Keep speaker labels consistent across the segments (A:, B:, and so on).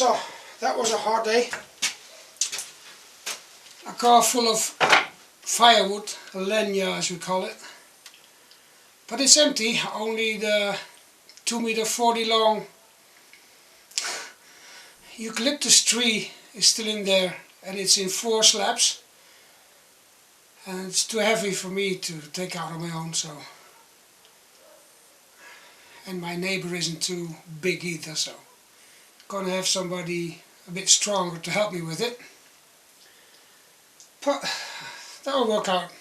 A: So that was a hard day. A car full of firewood, leña as we call it. But it's empty, only the 2.40 meter long eucalyptus tree is still in there, and it's in 4 slabs. And it's too heavy for me to take out on my own, so. And my neighbor isn't too big either, so. Gonna have somebody a bit stronger to help me with it. But that will work out.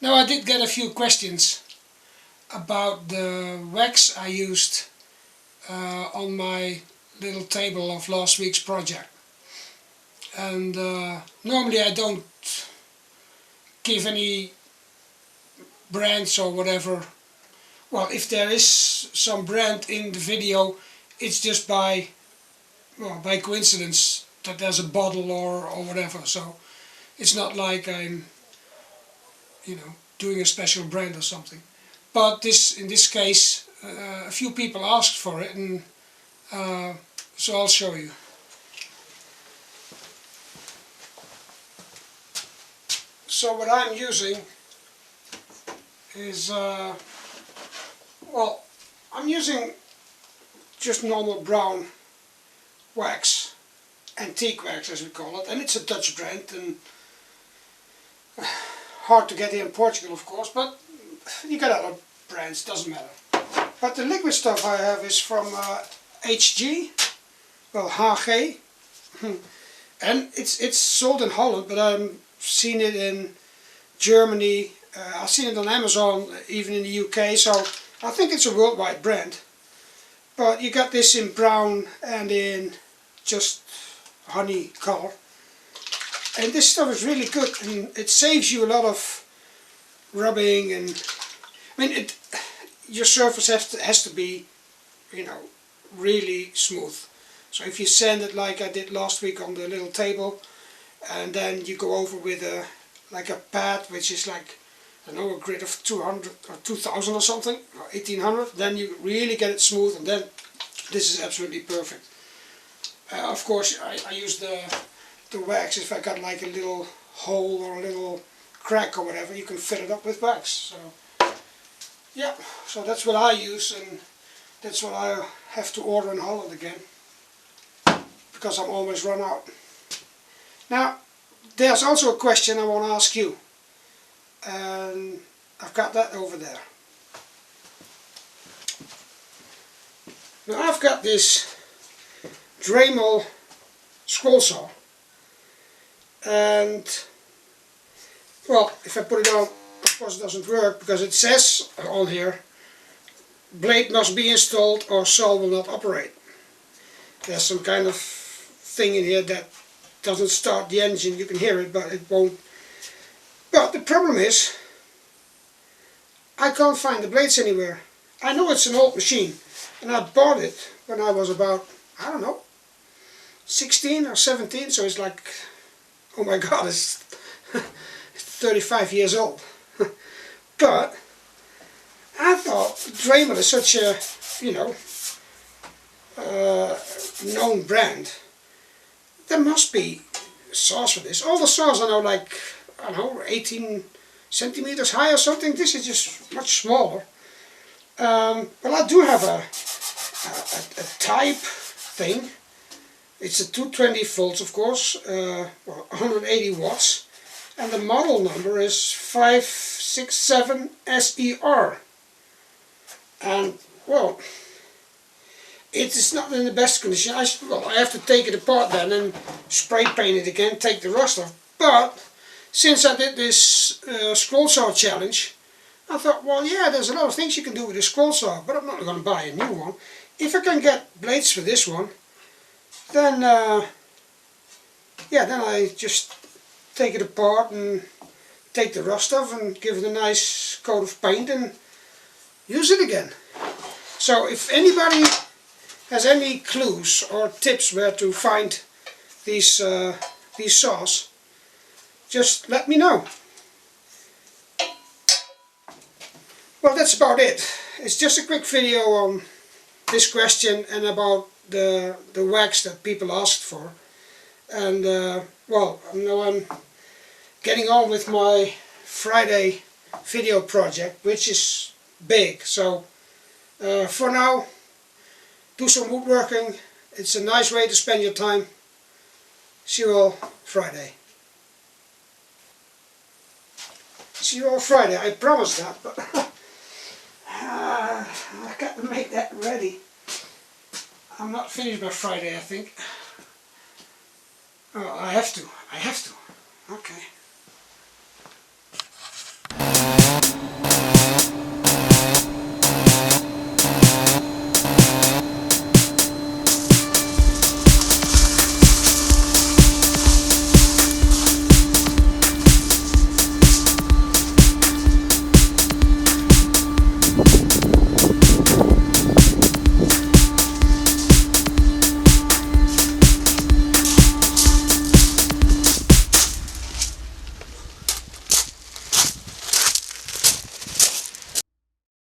A: Now, I did get a few questions about the wax I used on my little table of last week's project. And normally I don't give any brands or whatever. Well, if there is some brand in the video, it's just by coincidence that there's a bottle or whatever. So it's not like I'm, doing a special brand or something. But in this case, a few people asked for it, and so I'll show you. So what I'm using is, I'm using just normal brown wax, antique wax as we call it, and it's a Dutch brand, and hard to get here in Portugal of course, but you get other brands, doesn't matter. But the liquid stuff I have is from HG, well HG, and it's sold in Holland, but I've seen it in Germany, I've seen it on Amazon, even in the UK, so I think it's a worldwide brand. But you got this in brown and in just honey color. And this stuff is really good, and it saves you a lot of rubbing, and your surface has to be, really smooth. So if you sand it like I did last week on the little table, and then you go over with a pad, which is like, I don't know, a grit of 200 or 2000 or something, or 1800, then you really get it smooth, and then this is absolutely perfect. Of course, I use the wax. If I got like a little hole or a little crack or whatever, you can fill it up with wax. So yeah, so that's what I use, and that's what I have to order in Holland again, because I'm almost run out. Now, there's also a question I want to ask you, and I've got that over there. Now, I've got this Dremel scroll saw, and well, if I put it on, of course it doesn't work, because it says on here, blade must be installed or saw will not operate. There's some kind of thing in here that doesn't start the engine. You can hear it, but it won't. But the problem is, I can't find the blades anywhere. I know it's an old machine, and I bought it when I was about, I don't know, 16 or 17, so it's like, oh my god, it's 35 years old. But I thought Dremel is such a, known brand. There must be saws for this. All the saws are now like, I don't know, 18 centimeters high or something. This is just much smaller. Well, I do have a type thing. It's a 220 volts, of course, 180 watts, and the model number is 567 SER. And well, it is not in the best condition. I have to take it apart then and spray paint it again, take the rust off. But since I did this scroll saw challenge, I thought, well, yeah, there's a lot of things you can do with a scroll saw, but I'm not going to buy a new one. If I can get blades for this one, then then I just take it apart and take the rust off and give it a nice coat of paint and use it again. So if anybody has any clues or tips where to find these saws, just let me know. Well, that's about it. It's just a quick video on this question and about the wax that people asked for. And well, now I'm getting on with my Friday video project, which is big. So for now, do some woodworking. It's a nice way to spend your time. See you all Friday. See you all Friday, I promise that, but I got to make that ready. I'm not finished by Friday, I think. Oh, I have to. Okay.